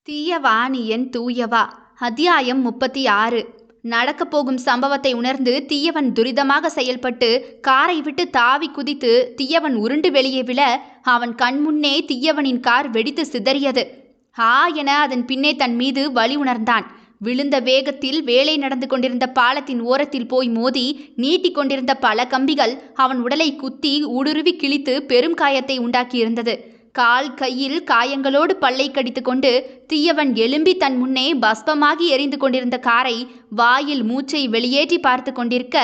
தீயவா நீ என் தூயவா. அத்தியாயம் 36. நடக்கப் போகும் சம்பவத்தை உணர்ந்து தீயவன் துரிதமாக செயல்பட்டு காரை விட்டு தாவி குதித்து தீயவன் உருண்டு வெளியே விழ அவன் கண்முன்னே தீயவனின் கார் வெடித்து சிதறியது. ஆ என அதன் பின்னே தன் மீது வலி உணர்ந்தான். விழுந்த வேகத்தில் வேலை நடந்து கொண்டிருந்த பாலத்தின் ஓரத்தில் போய் மோதி நீட்டிக் கொண்டிருந்த பல கம்பிகள் அவன் உடலை குத்தி ஊடுருவி கிழித்து பெரும் காயத்தை உண்டாக்கியிருந்தது. கால் கையில் காயங்களோடு பல்லை கடித்து கொண்டு தீயவன் எழும்பி தன் முன்னே பஸ்பமாகி எரிந்து கொண்டிருந்த காரை வாயில் மூச்சை வெளியேற்றி பார்த்து கொண்டிருக்க,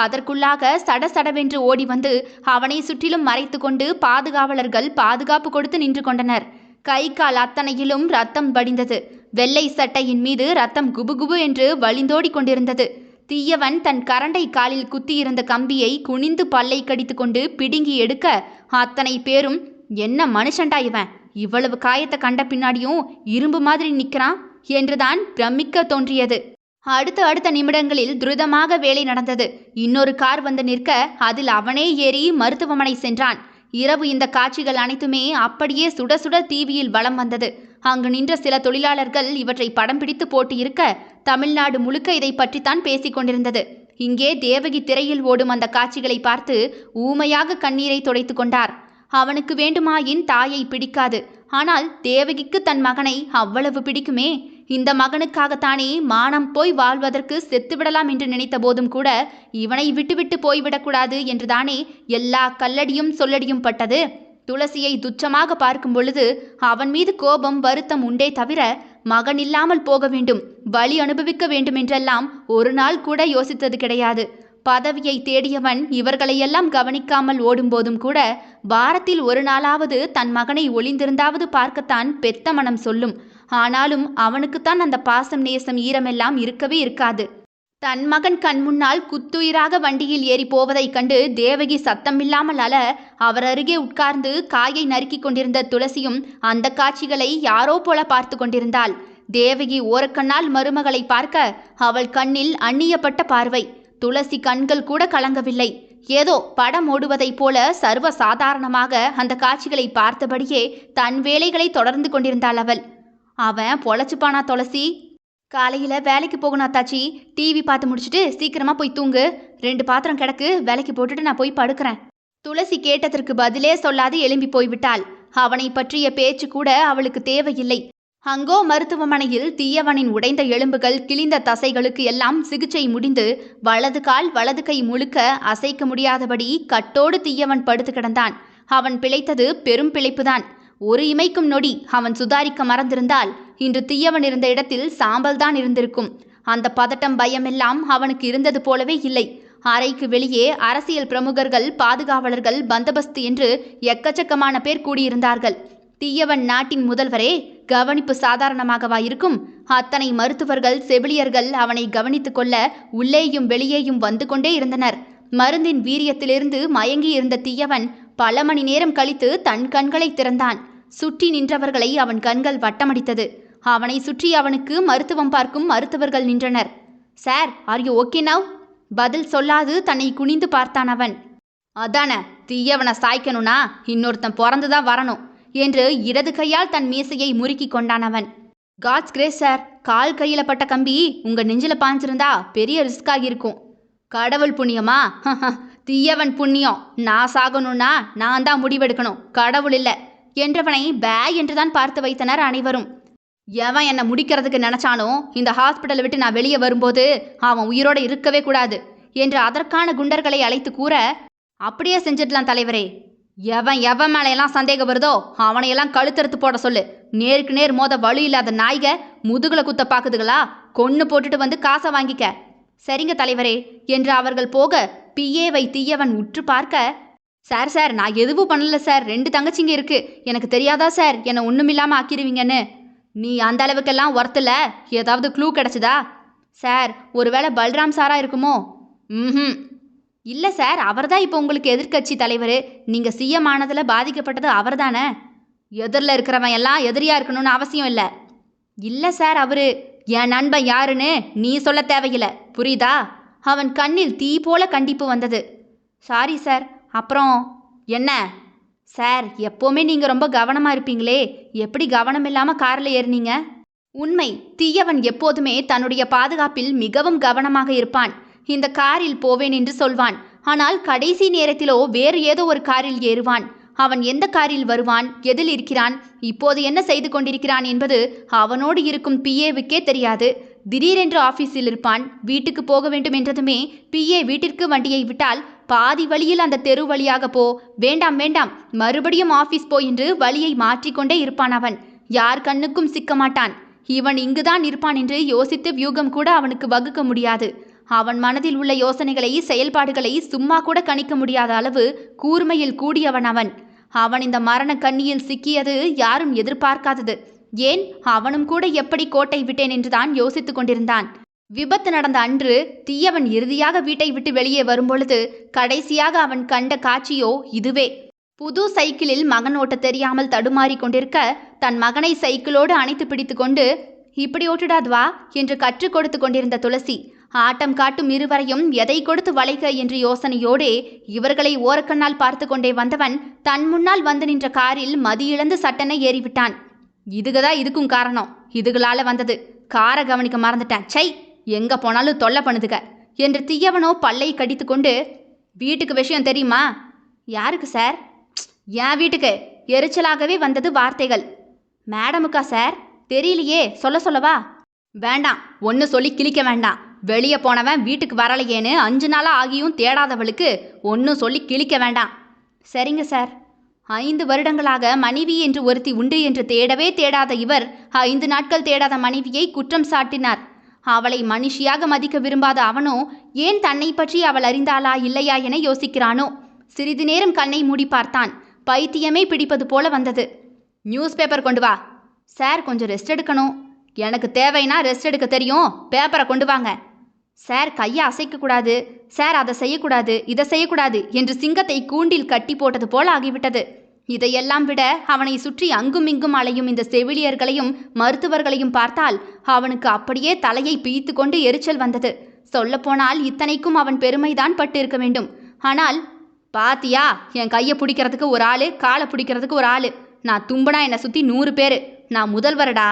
அதற்குள்ளாக சடசடவென்று ஓடி வந்து அவனை சுற்றிலும் மறைத்து கொண்டு பாதுகாவலர்கள் பாதுகாப்பு கொடுத்து நின்று கொண்டனர். கை கால் அத்தனையிலும் ரத்தம் வடிந்தது. வெள்ளை சட்டையின் மீது ரத்தம் குபுகுபு என்று வழிந்தோடி கொண்டிருந்தது. தீயவன் தன் கரண்டை காலில் குத்தியிருந்த கம்பியை குனிந்து பல்லை கடித்து கொண்டு பிடுங்கி எடுக்க, அத்தனை பேரும் என்ன மனுஷன்டா இவன், இவ்வளவு காயத்தை கண்ட பின்னாடியும் இரும்பு மாதிரி நிற்கிறான் என்றுதான் பிரமிக்க தோன்றியது. அடுத்த நிமிடங்களில் துரிதமாக வேலை நடந்தது. இன்னொரு கார் வந்து நிற்க அதில் அவனே ஏறி மருத்துவமனை சென்றான். இரவு இந்த காட்சிகள் அனைத்துமே அப்படியே சுட சுட டிவியில் வலம் வந்தது. அங்கு நின்ற சில தொழிலாளர்கள் இவற்றை படம் பிடித்து போட்டு இருக்க, தமிழ்நாடு முழுக்க இதை பற்றித்தான் பேசிக் கொண்டிருந்தது. இங்கே தேவகி திரையில் ஓடும் அந்த காட்சிகளை பார்த்து ஊமையாக கண்ணீரை துடைத்து கொண்டார். அவனுக்கு வேண்டுமாயின் தாயை பிடிக்காது, ஆனால் தேவகிக்கு தன் மகனை அவ்வளவு பிடிக்குமே. இந்த மகனுக்காகத்தானே மானம் போய் வாழ்வதற்கு செத்துவிடலாம் என்று நினைத்த போதும் கூட இவனை விட்டுவிட்டு போய்விடக்கூடாது என்றுதானே எல்லா கல்லடியும் சொல்லடியும் பட்டது. துளசியை துச்சமாக பார்க்கும் பொழுது அவன் மீது கோபம் வருத்தம் உண்டே தவிர, மகன் இல்லாமல் போக வேண்டும், வலி அனுபவிக்க வேண்டும் என்றெல்லாம் ஒரு நாள் கூட யோசித்தது கிடையாது. பதவியை தேடியவன் இவர்களையெல்லாம் கவனிக்காமல் ஓடும்போதும் கூட வாரத்தில் ஒரு நாளாவது தன் மகனை ஒளிந்திருந்தாவது பார்க்கத்தான் பெத்த மனம் சொல்லும். ஆனாலும் அவனுக்குத்தான் அந்த பாசம் நேசம் ஈரமெல்லாம் இருக்கவே இருக்காது. தன் மகன் கண் முன்னால் குத்துயிராக வண்டியில் ஏறி போவதைக் கண்டு தேவகி சத்தமில்லாமல் அழ, அவர் அருகே உட்கார்ந்து காயை நறுக்கி கொண்டிருந்த துளசியும் அந்த காட்சிகளை யாரோ போல பார்த்து கொண்டிருந்தாள். தேவகி ஓரக்கண்ணால் மருமகளை பார்க்க அவள் கண்ணில் அந்நியப்பட்ட பார்வை. துளசி கண்கள் கூட கலங்கவில்லை. ஏதோ படம் ஓடுவதைப் போல சர்வ சாதாரணமாக அந்த காட்சிகளை பார்த்தபடியே தன் வேலைகளை தொடர்ந்து கொண்டிருந்தாள் அவள். அவன் பொழைச்சுப்பானா துளசி? காலையில் வேலைக்கு போகணும் அத்தாச்சி, டிவி பார்த்து முடிச்சுட்டு சீக்கிரமாக போய் தூங்கு, 2 பாத்திரம் கிடக்கு, வேலைக்கு போட்டுட்டு நான் போய் படுக்கிறேன். துளசி கேட்டதற்கு பதிலே சொல்லாது எழும்பி போய்விட்டாள். அவனை பற்றிய பேச்சு கூட அவளுக்கு தேவையில்லை. அங்கோ மருத்துவமனையில் தீயவனின் உடைந்த எலும்புகள் கிழிந்த தசைகளுக்கு எல்லாம் சிகிச்சை முடிந்து வலது கால் வலது கை முழுக்க அசைக்க முடியாதபடி கட்டோடு தீயவன் படுத்து கிடந்தான். அவன் பிழைத்தது பெரும் பிழைப்புதான். ஒரு இமைக்கும் நொடி அவன் சுதாரிக்க மறந்திருந்தால் இன்று தீயவன் இருந்த இடத்தில் சாம்பல் தான் இருந்திருக்கும். அந்த பதட்டம் பயமெல்லாம் அவனுக்கு இருந்தது போலவே இல்லை. அறைக்கு வெளியே அரசியல் பிரமுகர்கள் பாதுகாவலர்கள் பந்தோபஸ்து என்று எக்கச்சக்கமான பேர் கூடியிருந்தார்கள். தீயவன் நாட்டின் முதல்வரே, கவனிப்பு சாதாரணமாகவா இருக்கும்? அத்தனை மருத்துவர்கள் செவிலியர்கள் அவனை கவனித்து கொள்ள உள்ளேயும் வெளியேயும் வந்து கொண்டே இருந்தனர். மருந்தின் வீரியத்திலிருந்து மயங்கி இருந்த தீயவன் பல மணி நேரம் கழித்து தன் கண்களை திறந்தான். சுற்றி நின்றவர்களை அவன் கண்கள் வட்டமடித்தது. அவனை சுற்றி அவனுக்கு மருத்துவம் பார்க்கும் மருத்துவர்கள் நின்றனர். Sir, are you okay now? பதில் சொல்லாது தன்னை குனிந்து பார்த்தான் அவன். அதான, தீயவனை சாய்க்கணும்னா இன்னொருத்தன் பிறந்துதான் வரணும் என்று இடது கையால் தன் மீசையை முறுக்கி கொண்டான் அவன். காட்ஸ் கிரேஸ் சார், கால் கையில் பட்ட கம்பி உங்க நெஞ்சில பாஞ்சிருந்தா பெரிய ரிஸ்க் ஆகியிருக்கும். கடவுள் புண்ணியமா? தீயவன் புண்ணியம். நான் சாகணும்னா நான் தான் முடிவெடுக்கணும், கடவுள் இல்லை என்றவனை பே என்றுதான் பார்த்து வைத்தனர் அனைவரும். எவன் என்னை முடிக்கிறதுக்கு நினைச்சானோ இந்த ஹாஸ்பிட்டலை விட்டு நான் வெளியே வரும்போது அவன் உயிரோடு இருக்கவே கூடாது என்று அதற்கான குண்டர்களை அழைத்து கூற, அப்படியே செஞ்சிடலாம் தலைவரே. எவன் மேலையெல்லாம் சந்தேகம் வருதோ அவனையெல்லாம் கழுத்தறுத்து போட சொல்லு. நேருக்கு நேர் மோத வலு இல்லாத நாய்க முதுகுல குத்த பாக்குதுகளா, கொன்னு போட்டுட்டு வந்து காசை வாங்கிக்க. சரிங்க தலைவரே என்று அவர்கள் போக பிஏவை தீயவன் உற்று பார்க்க, சார் நான் எதுவும் பண்ணல சார், 2 தங்கச்சிங்க இருக்கு, எனக்கு தெரியாதா சார் என்னை ஒன்றுமில்லாமல் ஆக்கிடுவீங்கன்னு? நீ அந்த அளவுக்கெல்லாம் ஒர்த்தில் ஏதாவது க்ளூ கிடச்சிதா? சார், ஒருவேளை பல்ராம் சாரா இருக்குமோ? இல்லை சார், அவர் தான் இப்போ உங்களுக்கு எதிர்க்கட்சி தலைவர். நீங்கள் சிஎம் ஆனதில் பாதிக்கப்பட்டது அவர் தானே. எதிரில் இருக்கிறவன் எல்லாம் எதிரியாக இருக்கணும்னு அவசியம் இல்லை. இல்லை சார், அவரு என் நண்பன் யாருன்னு நீ சொல்ல தேவையில்லை, புரியுதா? அவன் கண்ணில் தீ போல கண்டிப்பு வந்தது. Sorry sir. அப்புறம் என்ன சார், எப்போவுமே நீங்கள் ரொம்ப கவனமாக இருப்பீங்களே, எப்படி கவனம் இல்லாமல் காரில் ஏறினீங்க? உண்மை. தீயவன் எப்போதுமே தன்னுடைய பாதுகாப்பில் மிகவும் கவனமாக இருப்பான். இந்த காரில் போவேன் என்று சொல்வான். ஆனால் கடைசி நேரத்திலோ வேறு ஏதோ ஒரு காரில் ஏறுவான். அவன் எந்த காரில் வருவான், எதில் இருக்கிறான், இப்போது என்ன செய்து கொண்டிருக்கிறான் என்பது அவனோடு இருக்கும் பிஏவுக்கே தெரியாது. திடீரென்று ஆபீஸில் இருப்பான். வீட்டுக்கு போக வேண்டும் என்றதுமே பிஏ வீட்டிற்கு வண்டியை விட்டால் பாதி வழியில் அந்த தெரு வழியாக போ, வேண்டாம் வேண்டாம் மறுபடியும் ஆபீஸ் போ என்று வழியை மாற்றிக்கொண்டே இருப்பான். அவன் யார் கண்ணுக்கும் சிக்க மாட்டான். இவன் இங்குதான் இருப்பான் என்று யோசித்து வியூகம் கூட அவனுக்கு வகுக்க முடியாது. அவன் மனதில் உள்ள யோசனைகளை, செயல்பாடுகளை சும்மா கூட கணிக்க முடியாத அளவு கூர்மையில் கூடியவன் அவன். அவன் இந்த மரண கண்ணியில் சிக்கியது யாரும் எதிர்பார்க்காதது. ஏன், அவனும் கூட எப்படி கோட்டை விட்டேன் என்றுதான் யோசித்துக் கொண்டிருந்தான். விபத்து நடந்த அன்று தீயவன் இறுதியாக வீட்டை விட்டு வெளியே வரும்பொழுது கடைசியாக அவன் கண்ட காட்சியோ இதுவே. புது சைக்கிளில் மகன் ஓட்ட தெரியாமல் தடுமாறி கொண்டிருக்க தன் மகனை சைக்கிளோடு அணைத்து பிடித்து கொண்டு இப்படி ஓட்டுடாதுவா என்று கற்றுக் கொடுத்து கொண்டிருந்த துளசி ஆட்டம் காட்டும் இருவரையும் எதை கொடுத்து வளைக்க என்ற யோசனையோடே இவர்களை ஓரக்கண்ணால் பார்த்து கொண்டே வந்தவன் தன் முன்னால் வந்து நின்ற காரில் மதியிழந்து சட்டென ஏறிவிட்டான். இதுக்குதான் இதுக்கும் காரணம். இதுகளால வந்தது. காரை கவனிக்க மறந்துட்டேன். சை, எங்க போனாலும் தொல்லை பண்ணுதுக என்று தீயவனோ பல்லை கடித்து கொண்டு, வீட்டுக்கு விஷயம் தெரியுமா? யாருக்கு சார்? என் வீட்டுக்கு. எரிச்சலாகவே வந்தது வார்த்தைகள். மேடமுக்கா சார்? தெரியலையே, சொல்லவா? வேண்டாம், ஒன்று சொல்லி கிழிக்க வேண்டாம். வெளியே போனவன் வீட்டுக்கு வரலையேன்னு 5 நாளாக ஆகியும் தேடாதவளுக்கு ஒன்றும் சொல்லி கிழிக்க வேண்டாம். சரிங்க சார். 5 வருடங்களாக மனைவி என்று ஒருத்தி உண்டு என்று தேடவே தேடாத இவர் 5 நாட்கள் தேடாத மனைவியை குற்றம் சாட்டினார். அவளை மனுஷியாக மதிக்க விரும்பாத அவனோ ஏன் தன்னை பற்றி அவள் அறிந்தாளா இல்லையா என யோசிக்கிறானோ. சிறிது நேரம் கண்ணை மூடி பார்த்தான். பைத்தியமே பிடிப்பது போல வந்தது. நியூஸ் பேப்பர் கொண்டு வா. சார், கொஞ்சம் ரெஸ்ட் எடுக்கணும். எனக்கு தேவைன்னா ரெஸ்ட் எடுக்க தெரியும். பேப்பரை கொண்டு வாங்க. சார், கையை அசைக்கக்கூடாது. சார், அதை செய்யக்கூடாது, இதை செய்யக்கூடாது என்று சிங்கத்தை கூண்டில் கட்டி போட்டது போல ஆகிவிட்டது. இதையெல்லாம் விட அவனை சுற்றி அங்குமிங்கும் அலையும் இந்த செவிலியர்களையும் மருத்துவர்களையும் பார்த்தால் அவனுக்கு அப்படியே தலையை பீய்த்து கொண்டு எரிச்சல் வந்தது. சொல்லப்போனால் இத்தனைக்கும் அவன் பெருமைதான் பட்டு இருக்க வேண்டும். ஆனால் பாத்தியா, என் கையை பிடிக்கிறதுக்கு ஒரு ஆளு, காலை பிடிக்கிறதுக்கு ஒரு ஆளு. நான் தும்பனா என்னை சுற்றி 100 பேர். நான் முதல்வரடா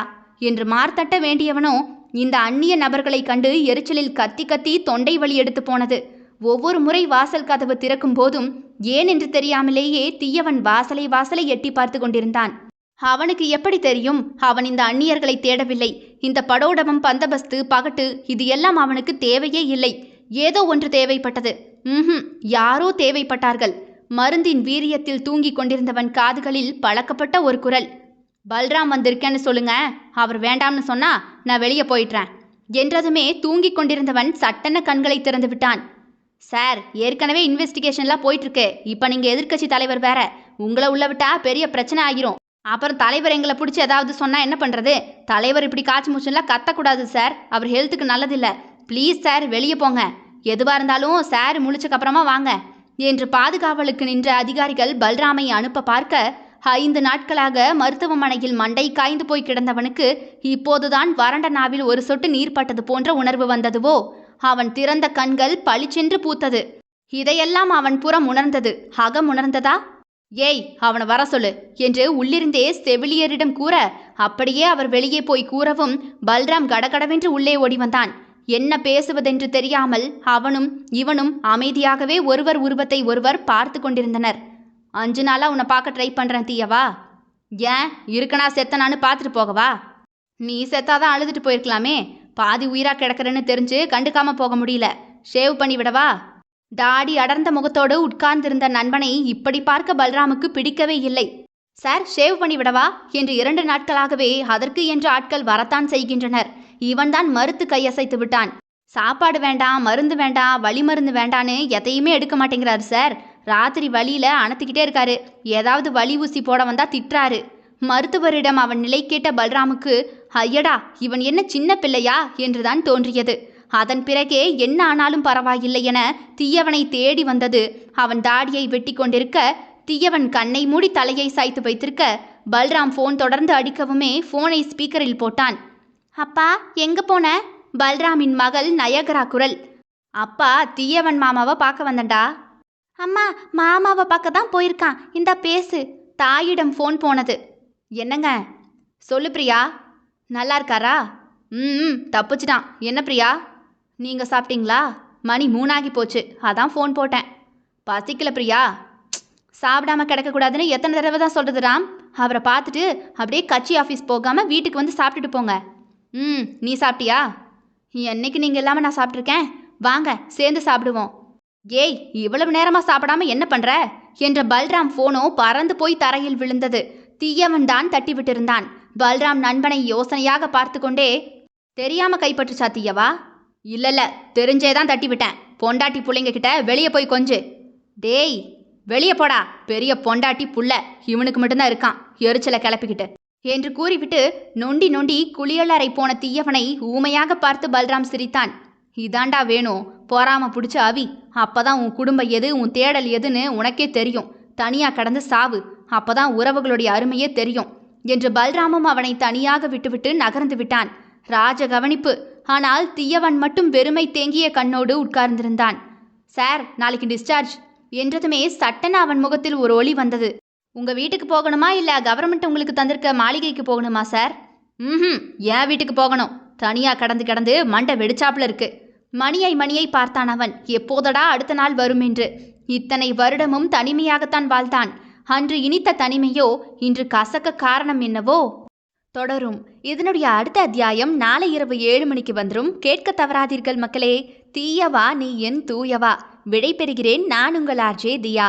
என்று மார்த்தட்ட வேண்டியவனோ இந்த அந்நிய நபர்களை கண்டு எரிச்சலில் கத்தி கத்தி தொண்டை வலி எடுத்து போனது. ஒவ்வொரு முறை வாசல் கதவு திறக்கும் போதும் ஏன் என்று தெரியாமலேயே தீயவன் வாசலை எட்டி பார்த்து கொண்டிருந்தான். அவனுக்கு எப்படி தெரியும் அவன் இந்த அந்நியர்களை தேடவில்லை? இந்த படோடபம், பந்தபஸ்து, பகட்டு இது எல்லாம் அவனுக்கு தேவையே இல்லை. ஏதோ ஒன்று தேவைப்பட்டது. யாரோ தேவைப்பட்டார்கள். மருந்தின் வீரியத்தில் தூங்கி கொண்டிருந்தவன் காதுகளில் பழக்கப்பட்ட ஒரு குரல். பல்ராம் வந்திருக்கேன்னு சொல்லுங்க. அவர் வேண்டாம்னு சொன்னா நான் வெளியே போயிடுறேன் என்றதுமே தூங்கி கொண்டிருந்தவன் சட்டென கண்களை திறந்து விட்டான். சார், ஏற்கனவே இன்வெஸ்டிகேஷன்லாம் போயிட்டுருக்கு. இப்போ நீங்கள் எதிர்க்கட்சி தலைவர் வேற. உங்களை உள்ள விட்டா பெரிய பிரச்சனை ஆகிரும். அப்புறம் தலைவர் எங்களை பிடிச்சி ஏதாவது சொன்னால் என்ன பண்ணுறது? தலைவர் இப்படி காய்ச்சி மூச்சுலாம் கத்தக்கூடாது சார். அவர் ஹெல்த்துக்கு நல்லதில்லை. ப்ளீஸ் சார், வெளியே போங்க. எதுவாக இருந்தாலும் சார் முழிச்சக்கப்புறமா வாங்க என்று பாதுகாவலுக்கு நின்ற அதிகாரிகள் பல்ராமை அனுப்ப பார்க்க 5 நாட்களாக மருத்துவமனையில் மண்டை காய்ந்து போய் கிடந்தவனுக்கு இப்போதுதான் வறண்ட நாவில் ஒரு சொட்டு நீர் பட்டது போன்ற உணர்வு வந்ததுவோ. அவன் திறந்த கண்கள் பளிச்சென்று பூத்தது. இதையெல்லாம் அவன் புறம் உணர்ந்தது. அகம் உணர்ந்ததா? ஏய், அவனை வர சொல்லு என்று உள்ளிருந்தே செவிலியரிடம் கூற அப்படியே அவர் வெளியே போய் கூறவும் பல்ராம் கடகடவென்று உள்ளே ஓடி வந்தான். என்ன பேசுவதென்று தெரியாமல் அவனும் இவனும் அமைதியாகவே ஒருவர் உருவத்தை ஒருவர் பார்த்து கொண்டிருந்தனர். 5 நாளாக உன்னை பார்க்க ட்ரை பண்ணுறேன் தீயவா. ஏன், இருக்கனா செத்தனான்னு பார்த்துட்டு போகவா? நீ செத்தாதான் அழுதுட்டு போயிருக்கலாமே. பாதி உயிரா கிடக்கிறேன்னு தெரிஞ்சு கண்டுக்காம போக முடியல. ஷேவ் பண்ணி விடவா? தாடி அடர்ந்த முகத்தோடு உட்கார்ந்திருந்த நண்பனை இப்படி பார்க்க பல்ராமுக்கு பிடிக்கவே இல்லை. சார், ஷேவ் பண்ணி விடவா என்று 2 நாட்களாகவே அதற்கு என்று ஆட்கள் வரத்தான் செய்கின்றனர். இவன்தான் மறுத்து கையசைத்து விட்டான். சாப்பாடு வேண்டாம், மருந்து வேண்டாம், வலி மருந்து வேண்டான்னு எதையுமே எடுக்க மாட்டேங்கிறாரு சார். ராத்திரி வலியில அணைத்துக்கிட்டே இருக்காரு. ஏதாவது வலி ஊசி போட வந்தா திட்டுறாரு. மருத்துவரிடம் அவன் நிலை கேட்ட பல்ராமுக்கு ஐயடா, இவன் என்ன சின்ன பிள்ளையா என்றுதான் தோன்றியது. அதன் பிறகே என்ன ஆனாலும் பரவாயில்லை என தீயவனை தேடி வந்தது. அவன் தாடியை வெட்டி கொண்டிருக்க தீயவன் கண்ணை மூடி தலையை சாய்த்து வைத்திருக்க பல்ராம் ஃபோன் தொடர்ந்து அடிக்கவுமே ஃபோனை ஸ்பீக்கரில் போட்டான். அப்பா, எங்க போன? பல்ராமின் மகள் நயகரா குரல். அப்பா, தீயவன் மாமாவை பார்க்க வந்தண்டா. அம்மா, மாமாவை பார்க்க தான் போயிருக்கான். இந்தா பேசு. தாயிடம் ஃபோன் போனது. என்னங்க? சொல்லு பிரியா. நல்லா இருக்காரா? ம் தப்பிச்சிட்டான். என்ன பிரியா, நீங்கள் சாப்பிட்டீங்களா? மணி 3 ஆகி போச்சு, அதான் ஃபோன் போட்டேன். பசிக்கல பிரியா. சாப்பிடாம கிடக்கக்கூடாதுன்னு எத்தனை தடவை தான் சொல்கிறது ராம்? அவரை பார்த்துட்டு அப்படியே கட்சி ஆஃபீஸ் போகாமல் வீட்டுக்கு வந்து சாப்பிட்டுட்டு போங்க. நீ சாப்பிட்டியா? என்னைக்கு நீங்கள் இல்லாமல் நான் சாப்பிட்ருக்கேன்? வாங்க சேர்ந்து சாப்பிடுவோம். ஏய், இவ்வளவு நேரமாக சாப்பிடாம என்ன பண்ணுற என்ற பல்ராம் ஃபோனோ பறந்து போய் தரையில் விழுந்தது. தீயவன் தான் தட்டி விட்டிருந்தான். பல்ராம் நண்பனை யோசனையாக பார்த்து கொண்டே, தெரியாம கைப்பற்றுச்சா தீயவா? இல்ல தெரிஞ்சே தான் தட்டி விட்டேன். பொண்டாட்டி புள்ளைங்க கிட்ட வெளியே போய் கொஞ்சு. டேய் வெளியே போடா, பெரிய பொண்டாட்டி புள்ள இவனுக்கு மட்டும்தான் இருக்கான் எரிச்சலை கிளப்பிக்கிட்டு என்று கூறிவிட்டு நொண்டி நொண்டி குளியலறை போன தீயவனை ஊமையாக பார்த்து பல்ராம் சிரித்தான். இதாண்டா வேணும், பொறாம பிடிச்ச அவி. அப்பதான் உன் குடும்பம் எது, உன் தேடல் எதுன்னு உனக்கே தெரியும். தனியா கடந்து சாவு, அப்பதான் உறவுகளுடைய அருமையே தெரியும் என்று பல்ராமும் அவனை தனியாக விட்டுவிட்டு நகர்ந்து விட்டான். ராஜ கவனிப்பு. ஆனால் தீயவன் மட்டும் வெறுமை தேங்கிய கண்ணோடு உட்கார்ந்திருந்தான். சார், நாளைக்கு டிஸ்சார்ஜ் என்றதுமே சட்டென அவன் முகத்தில் ஒரு ஒளி வந்தது. உங்க வீட்டுக்கு போகணுமா இல்ல கவர்மெண்ட் உங்களுக்கு தந்திருக்க மாளிகைக்கு போகணுமா சார்? என் வீட்டுக்கு போகணும். தனியா கடந்து கடந்து மண்டை வெடிச்சாப்புல இருக்கு. மணியை பார்த்தான் அவன். எப்போதடா அடுத்த நாள் வரும் என்று. இத்தனை வருடமும் தனிமையாகத்தான் வாழ்ந்தான். அன்று இனித்த தனிமையோ இன்று கசக்க காரணம் என்னவோ? தொடரும். இதனுடைய அடுத்த அத்தியாயம் நாளை இரவு 7 மணிக்கு வந்துடும். கேட்க தவறாதீர்கள் மக்களே. தீயவா நீ என் தூயவா. விடை பெறுகிறேன். நான் உங்கள் ஆர்ஜே தியா.